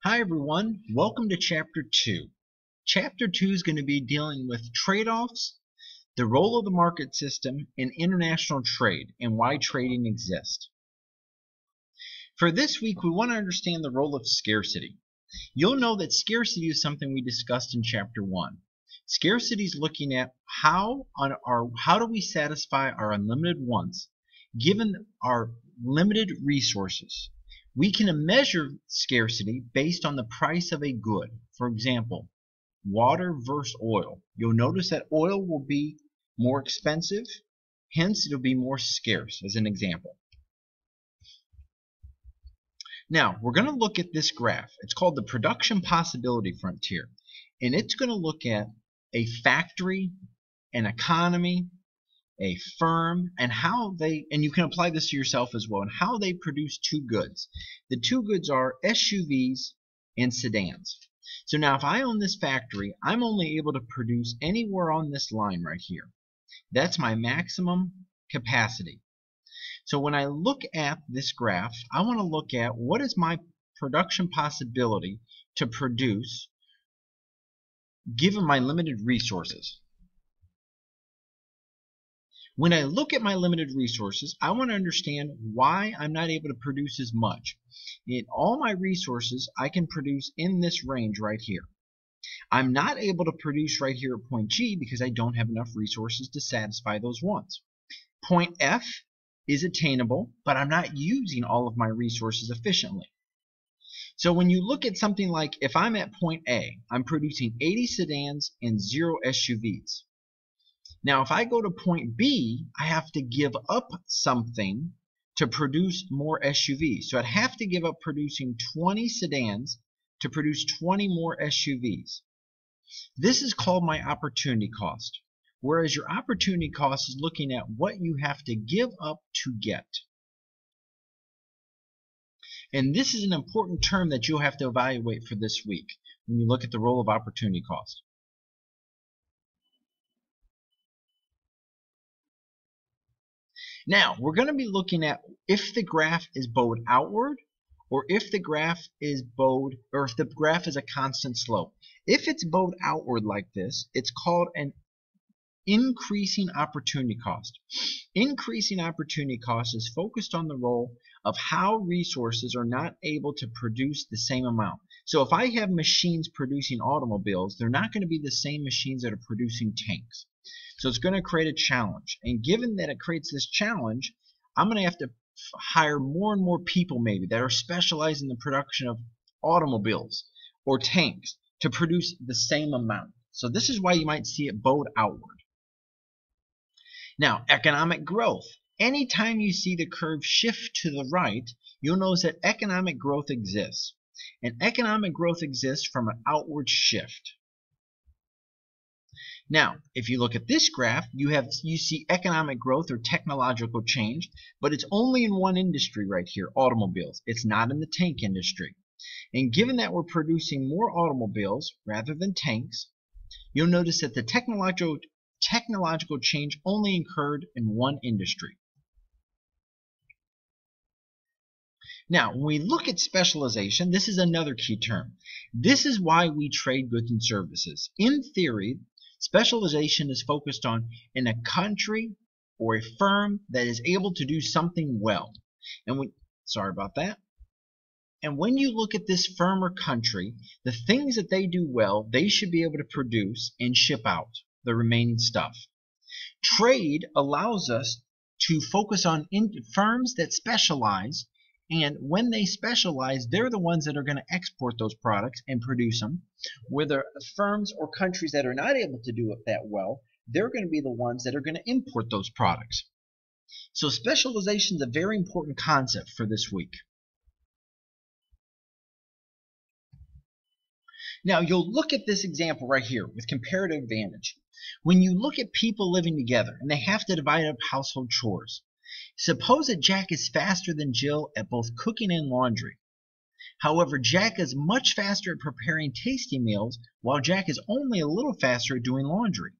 Hi everyone, welcome to Chapter 2. Chapter 2 is going to be dealing with trade-offs, the role of the market system in international trade, and why trading exists. For this week, we want to understand the role of scarcity. You'll know that scarcity is something we discussed in Chapter 1. Scarcity is looking at how do we satisfy our unlimited wants given our limited resources. We can measure scarcity based on the price of a good. For example, water versus oil. You'll notice that oil will be more expensive, hence it'll be more scarce, as an example. Now, we're going to look at this graph. It's called the production possibility frontier, and it's going to look at a factory, an economy, a firm, and you can apply this to yourself as well, and how they produce two goods. The two goods are SUVs and sedans. So now if I own this factory, I'm only able to produce anywhere on this line right here. That's my maximum capacity. So when I look at this graph, I want to look at what is my production possibility to produce given my limited resources. When I look at my limited resources, I want to understand why I'm not able to produce as much. In all my resources, I can produce in this range right here. I'm not able to produce right here at point G because I don't have enough resources to satisfy those wants. Point F is attainable, but I'm not using all of my resources efficiently. So when you look at something like if I'm at point A, I'm producing 80 sedans and 0 SUVs. Now, if I go to point B, I have to give up something to produce more SUVs. So I'd have to give up producing 20 sedans to produce 20 more SUVs. This is called my opportunity cost, whereas your opportunity cost is looking at what you have to give up to get. And this is an important term that you'll have to evaluate for this week when you look at the role of opportunity cost. Now, we're going to be looking at if the graph is bowed outward or if the graph is bowed or if the graph is a constant slope. If it's bowed outward like this, it's called an increasing opportunity cost. Increasing opportunity cost is focused on the role of how resources are not able to produce the same amount. So if I have machines producing automobiles, they're not going to be the same machines that are producing tanks. So it's going to create a challenge. And given that it creates this challenge, I'm going to have to hire more and more people maybe that are specialized in the production of automobiles or tanks to produce the same amount. So this is why you might see it bowed outward. Now, economic growth. Anytime you see the curve shift to the right, you'll notice that economic growth exists. And economic growth exists from an outward shift. Now, if you look at this graph, you see economic growth or technological change, but it's only in one industry right here, automobiles. It's not in the tank industry. And given that we're producing more automobiles rather than tanks, you'll notice that the technological change only occurred in one industry. Now, when we look at specialization, this is another key term. This is why we trade goods and services. In theory, specialization is focused on in a country or a firm that is able to do something well. And sorry about that. And when you look at this firm or country, the things that they do well, they should be able to produce and ship out the remaining stuff. Trade allows us to focus on firms that specialize, and when they specialize, they're the ones that are going to export those products and produce them. Whether firms or countries that are not able to do it that well, they're going to be the ones that are going to import those products. So specialization is a very important concept for this week. Now, you'll look at this example right here with comparative advantage. When you look at people living together and they have to divide up household chores, suppose that Jack is faster than Jill at both cooking and laundry. However, Jack is much faster at preparing tasty meals, while Jack is only a little faster at doing laundry.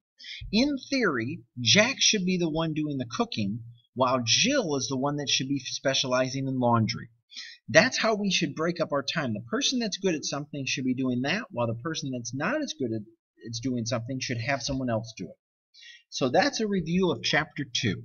In theory, Jack should be the one doing the cooking, while Jill is the one that should be specializing in laundry. That's how we should break up our time. The person that's good at something should be doing that, while the person that's not as good at doing something should have someone else do it. So that's a review of Chapter 2.